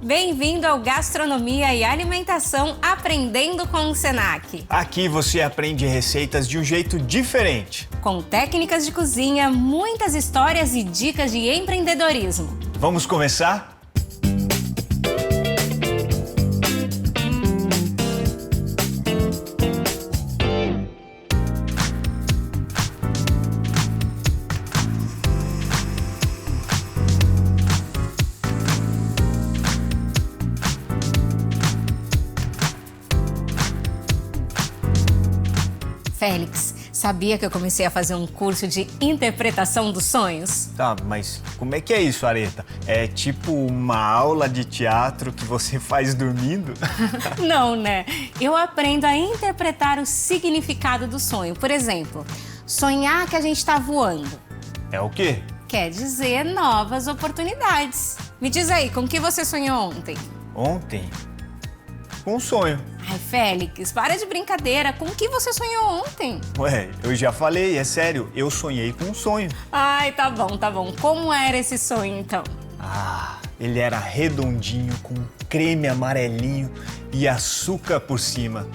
Bem-vindo ao Gastronomia e Alimentação Aprendendo com o Senac. Aqui você aprende receitas de um jeito diferente. Com técnicas de cozinha, muitas histórias e dicas de empreendedorismo. Vamos começar? Félix, sabia que eu comecei a fazer um curso de interpretação dos sonhos? Tá, mas como é que é isso, Areta? É tipo uma aula de teatro que você faz dormindo? Não, né? Eu aprendo a interpretar o significado do sonho. Por exemplo, sonhar que a gente está voando. É o quê? Quer dizer novas oportunidades. Me diz aí, com que você sonhou ontem? Ontem? Com um sonho. Ai, Félix, para de brincadeira. Com que você sonhou ontem? Ué, eu já falei, é sério, eu sonhei com um sonho. Ai, tá bom, tá bom. Como era esse sonho, então? Ah, ele era redondinho, com creme amarelinho e açúcar por cima.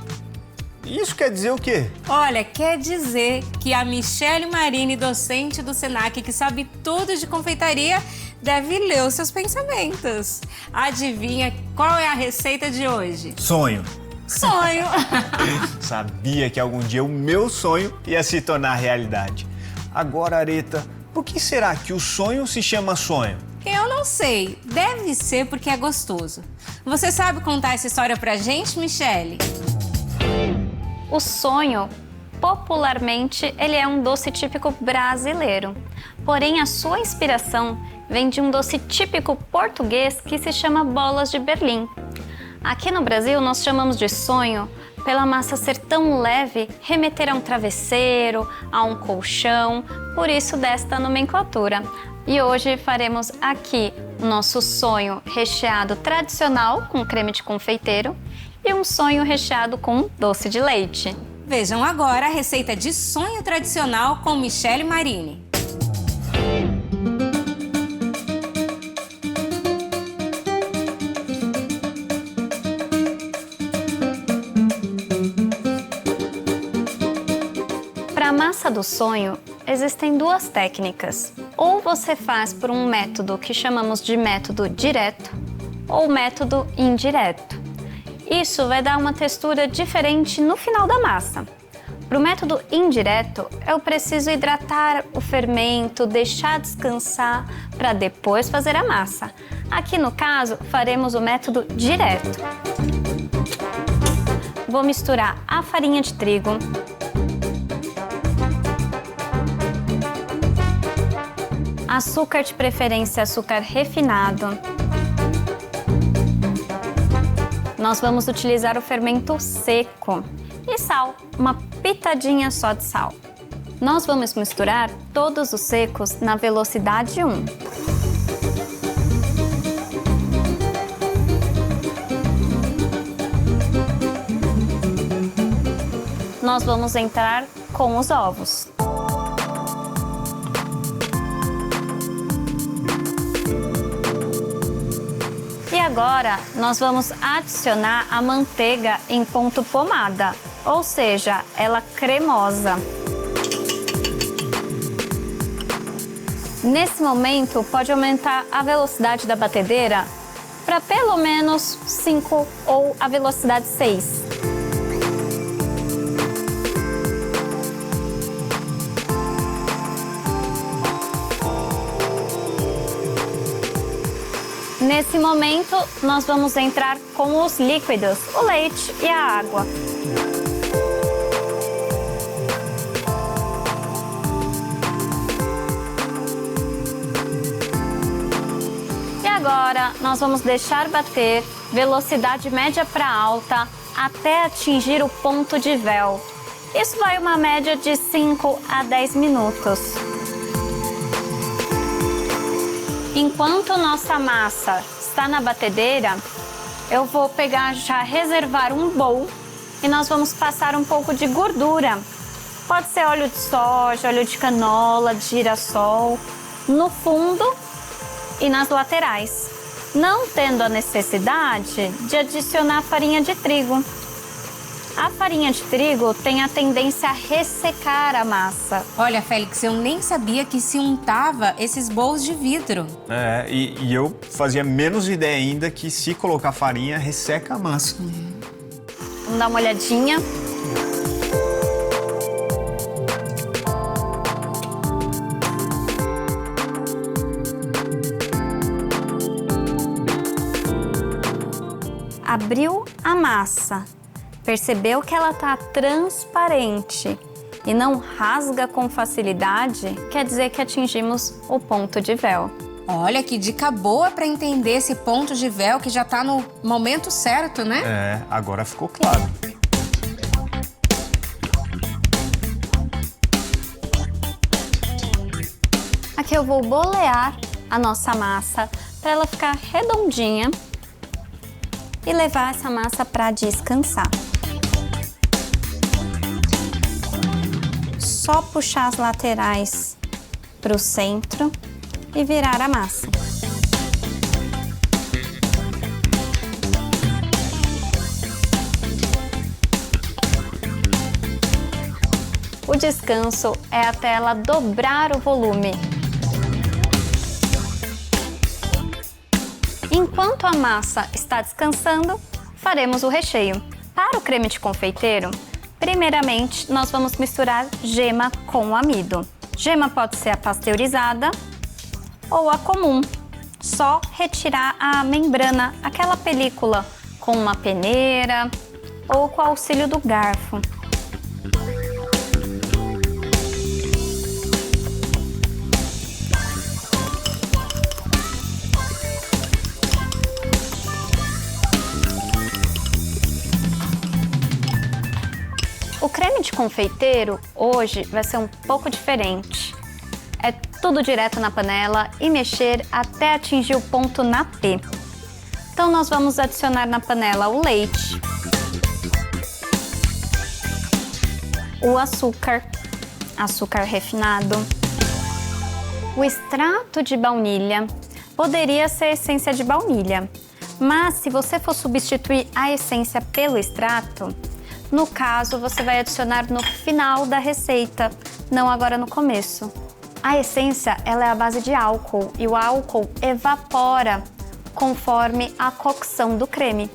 Isso quer dizer o quê? Olha, quer dizer que a Michele Marini, docente do Senac, que sabe tudo de confeitaria, deve ler os seus pensamentos. Adivinha qual é a receita de hoje? Sonho. Sonho! Sabia que algum dia o meu sonho ia se tornar realidade. Agora, Areta, por que será que o sonho se chama sonho? Eu não sei. Deve ser porque é gostoso. Você sabe contar essa história pra gente, Michele? O sonho, popularmente, ele é um doce típico brasileiro. Porém, a sua inspiração vem de um doce típico português que se chama bolas de Berlim. Aqui no Brasil, nós chamamos de sonho pela massa ser tão leve, remeter a um travesseiro, a um colchão, por isso desta nomenclatura. E hoje faremos aqui o nosso sonho recheado tradicional com creme de confeiteiro e um sonho recheado com doce de leite. Vejam agora a receita de sonho tradicional com Michele Marini. Para a massa do sonho, existem duas técnicas. Ou você faz por um método que chamamos de método direto ou método indireto. Isso vai dar uma textura diferente no final da massa. Para o método indireto, eu preciso hidratar o fermento, deixar descansar para depois fazer a massa. Aqui no caso, faremos o método direto. Vou misturar a farinha de trigo, açúcar de preferência, açúcar refinado. Nós vamos utilizar o fermento seco e sal, uma pitadinha só de sal. Nós vamos misturar todos os secos na velocidade 1. Nós vamos entrar com os ovos. E agora, nós vamos adicionar a manteiga em ponto pomada, ou seja, ela cremosa. Nesse momento, pode aumentar a velocidade da batedeira para pelo menos 5 ou a velocidade 6. Nesse momento, nós vamos entrar com os líquidos, o leite e a água. E agora, nós vamos deixar bater, velocidade média para alta, até atingir o ponto de véu. Isso vai uma média de 5 a 10 minutos. Enquanto nossa massa está na batedeira, eu vou já reservar um bowl e nós vamos passar um pouco de gordura. Pode ser óleo de soja, óleo de canola, de girassol, no fundo e nas laterais. não tendo a necessidade de adicionar farinha de trigo. A farinha de trigo tem a tendência a ressecar a massa. Olha, Félix, eu nem sabia que se untava esses bowls de vidro. E eu fazia menos ideia ainda que se colocar farinha, resseca a massa. Vamos dar uma olhadinha. Abriu a massa, percebeu que ela está transparente e não rasga com facilidade, quer dizer que atingimos o ponto de véu. Olha que dica boa para entender esse ponto de véu que já está no momento certo, né? Agora ficou claro. Aqui eu vou bolear a nossa massa para ela ficar redondinha e levar essa massa para descansar. Só puxar as laterais para o centro e virar a massa. O descanso é até ela dobrar o volume. Enquanto a massa está descansando, faremos o recheio. Para o creme de confeiteiro, primeiramente nós vamos misturar gema com amido. Gema pode ser a pasteurizada ou a comum. Só retirar a membrana, aquela película, com uma peneira ou com o auxílio do garfo. O creme de confeiteiro hoje vai ser um pouco diferente. É tudo direto na panela e mexer até atingir o ponto na P. Então nós vamos adicionar na panela o leite, o açúcar refinado, o extrato de baunilha. Poderia ser essência de baunilha, mas se você for substituir a essência pelo extrato, no caso, você vai adicionar no final da receita, não agora no começo. A essência, ela é a base de álcool e o álcool evapora conforme a cocção do creme.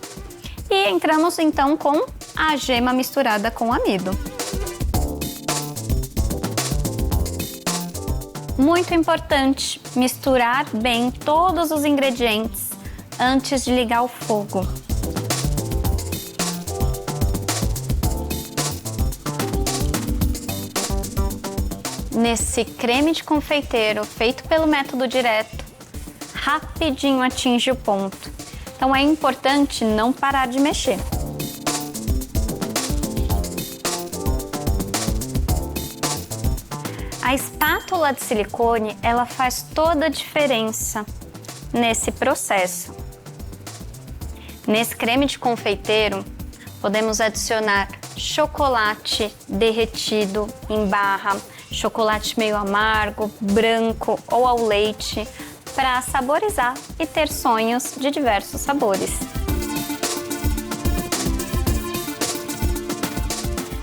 E entramos então com a gema misturada com amido. Muito importante misturar bem todos os ingredientes antes de ligar o fogo. Nesse creme de confeiteiro feito pelo método direto, rapidinho atinge o ponto. Então é importante não parar de mexer. A espátula de silicone, ela faz toda a diferença nesse processo. Nesse creme de confeiteiro, podemos adicionar chocolate derretido em barra, chocolate meio amargo, branco ou ao leite, para saborizar e ter sonhos de diversos sabores.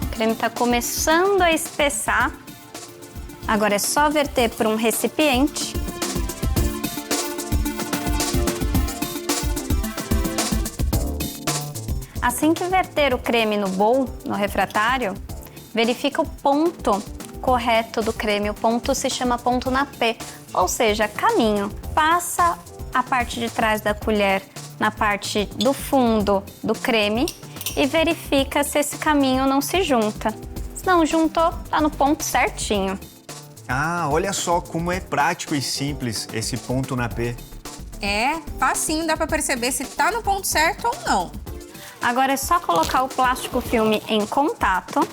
O creme está começando a espessar. Agora é só verter para um recipiente. Assim que verter o creme no bowl, no refratário, verifica o ponto correto do creme. O ponto se chama ponto na P, ou seja, caminho. Passa a parte de trás da colher na parte do fundo do creme e verifica se esse caminho não se junta. Se não juntou, tá no ponto certinho. Ah, olha só como é prático e simples esse ponto na P. É, facinho, dá para perceber se tá no ponto certo ou não. Agora é só colocar o plástico filme em contato.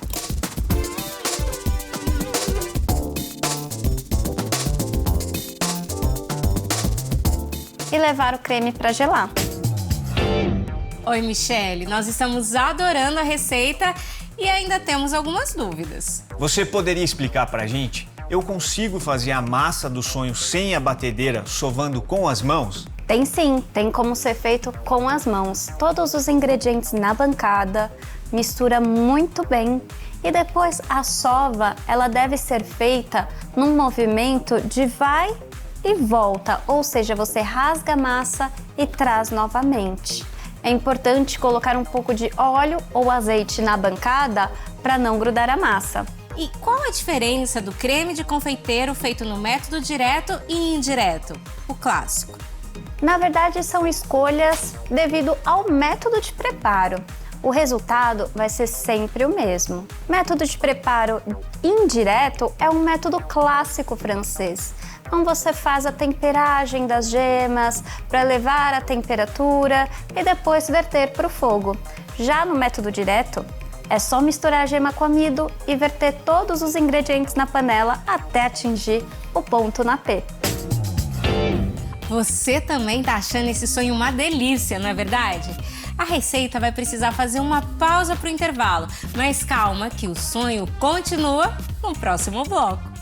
E levar o creme para gelar. Oi, Michele, nós estamos adorando a receita e ainda temos algumas dúvidas. Você poderia explicar pra gente? Eu consigo fazer a massa do sonho sem a batedeira, sovando com as mãos? Tem sim, tem como ser feito com as mãos. Todos os ingredientes na bancada, mistura muito bem e depois a sova, ela deve ser feita num movimento de vai e volta, ou seja, você rasga a massa e traz novamente. É importante colocar um pouco de óleo ou azeite na bancada para não grudar a massa. E qual a diferença do creme de confeiteiro feito no método direto e indireto, o clássico? Na verdade, são escolhas devido ao método de preparo. O resultado vai ser sempre o mesmo. Método de preparo indireto é um método clássico francês. Então você faz a temperagem das gemas para elevar a temperatura e depois verter para o fogo. Já no método direto, é só misturar a gema com amido e verter todos os ingredientes na panela até atingir o ponto na P. Você também tá achando esse sonho uma delícia, não é verdade? A receita vai precisar fazer uma pausa para o intervalo, mas calma que o sonho continua no próximo bloco.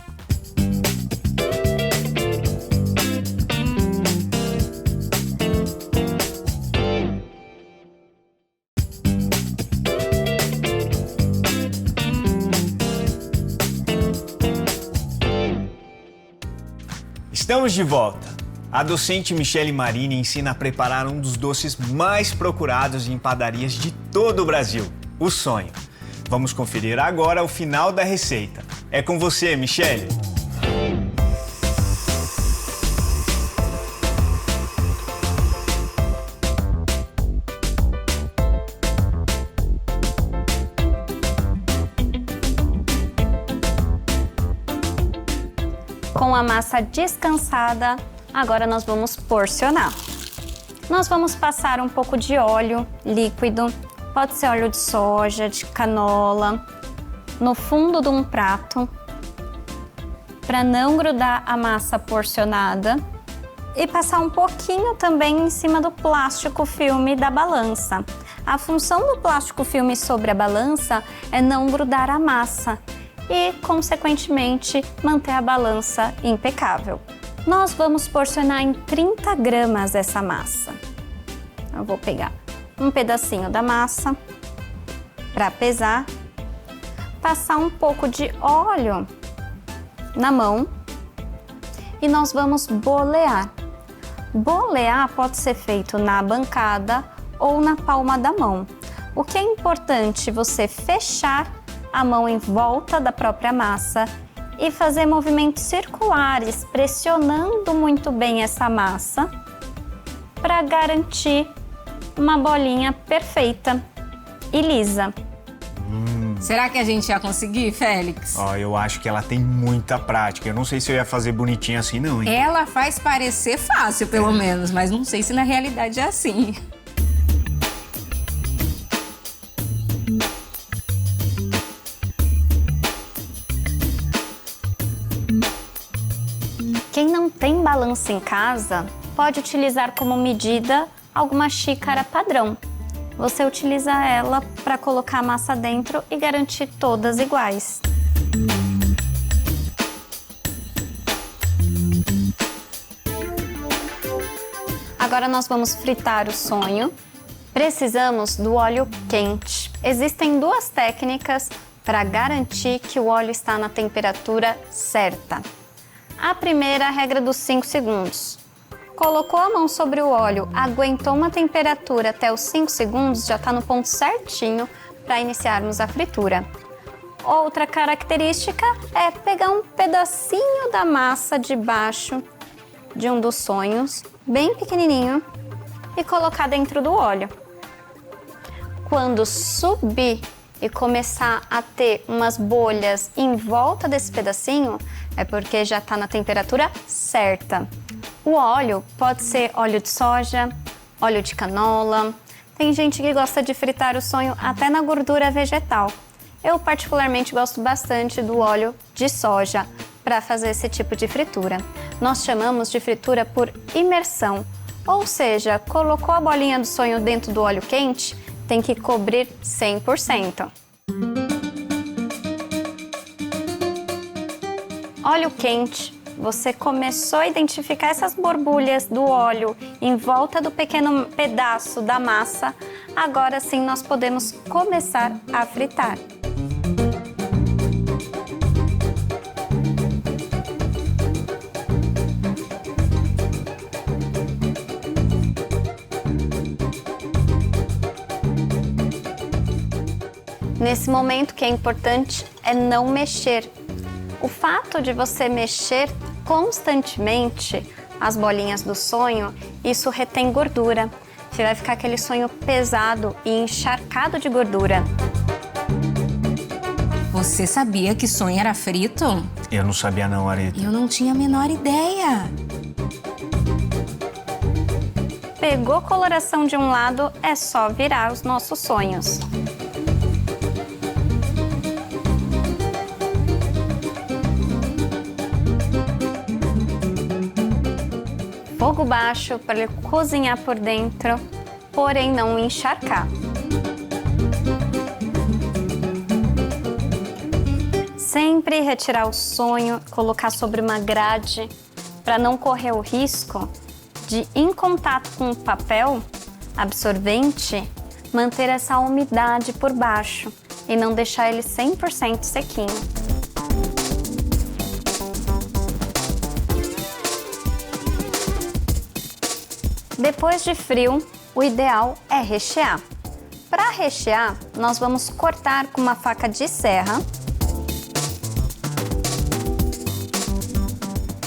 Estamos de volta. A docente Michele Marini ensina a preparar um dos doces mais procurados em padarias de todo o Brasil, o sonho. Vamos conferir agora o final da receita. É com você, Michele. Com a massa descansada, agora nós vamos porcionar. Nós vamos passar um pouco de óleo líquido, pode ser óleo de soja, de canola, no fundo de um prato, para não grudar a massa porcionada. E passar um pouquinho também em cima do plástico filme da balança. A função do plástico filme sobre a balança é não grudar a massa e, consequentemente, manter a balança impecável. Nós vamos porcionar em 30 gramas essa massa. Eu vou pegar um pedacinho da massa para pesar, passar um pouco de óleo na mão e nós vamos bolear. Bolear pode ser feito na bancada ou na palma da mão. O que é importante você fechar a mão em volta da própria massa e fazer movimentos circulares, pressionando muito bem essa massa para garantir uma bolinha perfeita e lisa. Será que a gente ia conseguir, Félix? Eu acho que ela tem muita prática. Eu não sei se eu ia fazer bonitinho assim, não, hein? Ela faz parecer fácil, pelo menos, mas não sei se na realidade é assim. Quem não tem balança em casa pode utilizar como medida alguma xícara padrão. Você utiliza ela para colocar a massa dentro e garantir todas iguais. Agora nós vamos fritar o sonho. Precisamos do óleo quente. Existem duas técnicas para garantir que o óleo está na temperatura certa. A primeira é a regra dos 5 segundos. Colocou a mão sobre o óleo, aguentou uma temperatura até os 5 segundos, já está no ponto certinho para iniciarmos a fritura. Outra característica é pegar um pedacinho da massa de baixo de um dos sonhos, bem pequenininho, e colocar dentro do óleo. Quando subir e começar a ter umas bolhas em volta desse pedacinho, é porque já está na temperatura certa. O óleo pode ser óleo de soja, óleo de canola. Tem gente que gosta de fritar o sonho até na gordura vegetal. Eu particularmente gosto bastante do óleo de soja para fazer esse tipo de fritura. Nós chamamos de fritura por imersão, ou seja, colocou a bolinha do sonho dentro do óleo quente, tem que cobrir 100%. Óleo quente, você começou a identificar essas borbulhas do óleo em volta do pequeno pedaço da massa, agora sim nós podemos começar a fritar. Nesse momento, o que é importante é não mexer. O fato de você mexer constantemente as bolinhas do sonho, isso retém gordura. Você vai ficar aquele sonho pesado e encharcado de gordura. Você sabia que sonho era frito? Eu não sabia não, Areta. Eu não tinha a menor ideia. Pegou coloração de um lado, é só virar os nossos sonhos. Fogo baixo para ele cozinhar por dentro, porém não encharcar. Sempre retirar o sonho, colocar sobre uma grade para não correr o risco de, em contato com o papel absorvente, manter essa umidade por baixo e não deixar ele 100% sequinho. Depois de frio, o ideal é rechear. Para rechear, nós vamos cortar com uma faca de serra.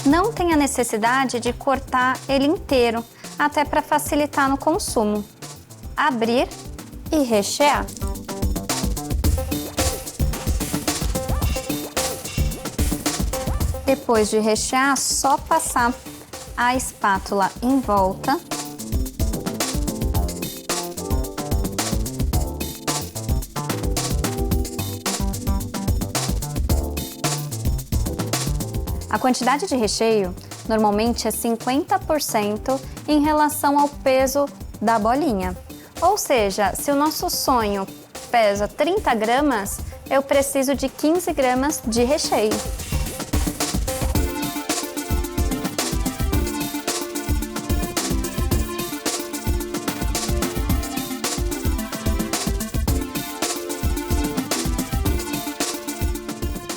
Não tem a necessidade de cortar ele inteiro, até para facilitar no consumo. Abrir e rechear. Depois de rechear, só passar a espátula em volta. A quantidade de recheio normalmente é 50% em relação ao peso da bolinha. Ou seja, se o nosso sonho pesa 30 gramas, eu preciso de 15 gramas de recheio.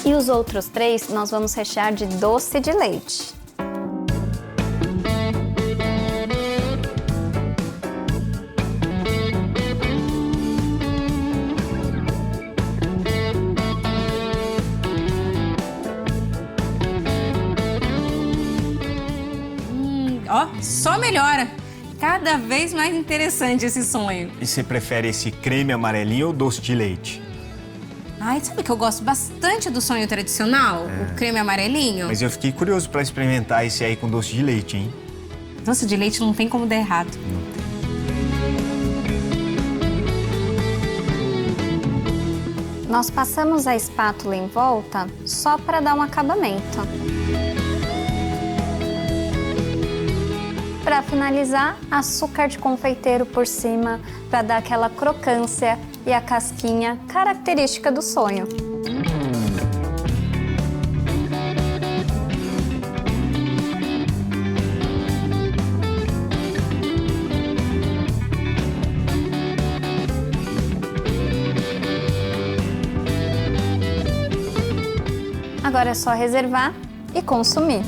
E os outros 3 nós vamos rechear de doce de leite. Ó, só melhora. Cada vez mais interessante esse sonho. E você prefere esse creme amarelinho ou doce de leite? Ai, sabe que eu gosto bastante do sonho tradicional? O creme amarelinho. Mas eu fiquei curioso para experimentar esse aí com doce de leite, hein? Doce de leite não tem como dar errado. Nós passamos a espátula em volta só para dar um acabamento. Para finalizar, açúcar de confeiteiro por cima para dar aquela crocância e a casquinha característica do sonho. Agora é só reservar e consumir.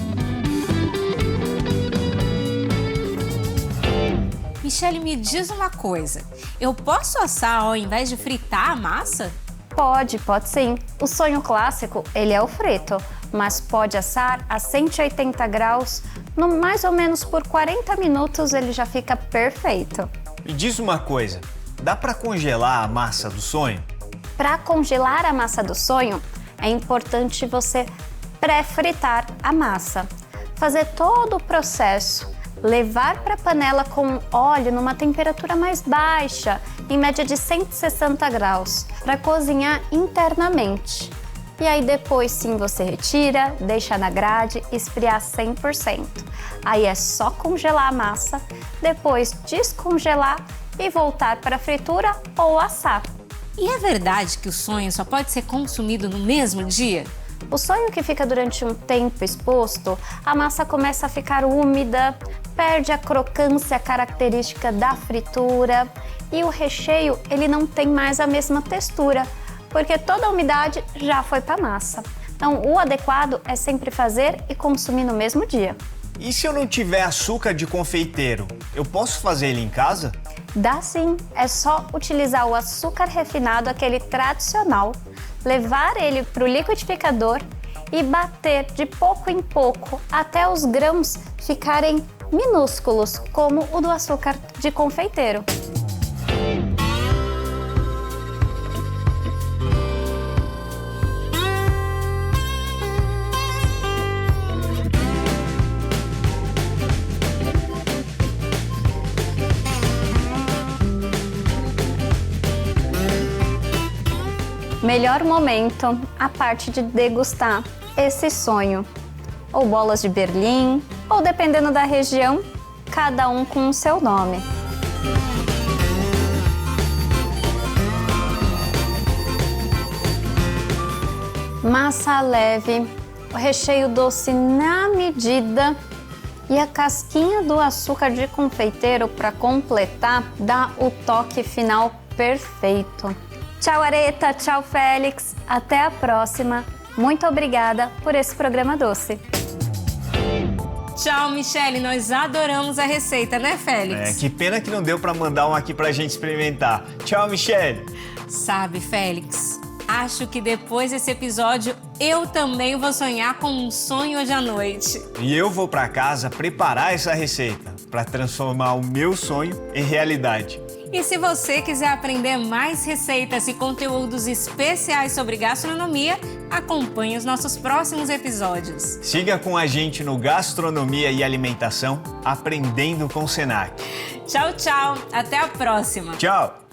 Michele, me diz uma coisa. Eu posso assar ao invés de fritar a massa? Pode sim. O sonho clássico, ele é o frito, mas pode assar a 180 graus, no mais ou menos por 40 minutos ele já fica perfeito. Me diz uma coisa, dá para congelar a massa do sonho? Para congelar a massa do sonho, é importante você pré-fritar a massa. Fazer todo o processo, levar para a panela com óleo numa temperatura mais baixa, em média de 160 graus, para cozinhar internamente. E aí depois sim você retira, deixa na grade, esfriar 100%. Aí é só congelar a massa, depois descongelar e voltar para a fritura ou assar. E é verdade que o sonho só pode ser consumido no mesmo dia? O sonho que fica durante um tempo exposto, a massa começa a ficar úmida, perde a crocância característica da fritura e o recheio ele não tem mais a mesma textura, porque toda a umidade já foi para a massa. Então, o adequado é sempre fazer e consumir no mesmo dia. E se eu não tiver açúcar de confeiteiro, eu posso fazer ele em casa? Dá sim, é só utilizar o açúcar refinado, aquele tradicional, levar ele para o liquidificador e bater de pouco em pouco até os grãos ficarem minúsculos, como o do açúcar de confeiteiro. Melhor momento, a parte de degustar esse sonho. Ou bolas de Berlim, ou dependendo da região, cada um com o seu nome. Massa leve, o recheio doce na medida e a casquinha do açúcar de confeiteiro para completar dá o toque final perfeito. Tchau, Areta. Tchau, Félix. Até a próxima. Muito obrigada por esse programa doce. Tchau, Michele. Nós adoramos a receita, né, Félix? Que pena que não deu para mandar um aqui pra gente experimentar. Tchau, Michele. Sabe, Félix, acho que depois desse episódio eu também vou sonhar com um sonho hoje à noite. E eu vou para casa preparar essa receita para transformar o meu sonho em realidade. E se você quiser aprender mais receitas e conteúdos especiais sobre gastronomia, acompanhe os nossos próximos episódios. Siga com a gente no Gastronomia e Alimentação, aprendendo com o Senac. Tchau, tchau. Até a próxima. Tchau.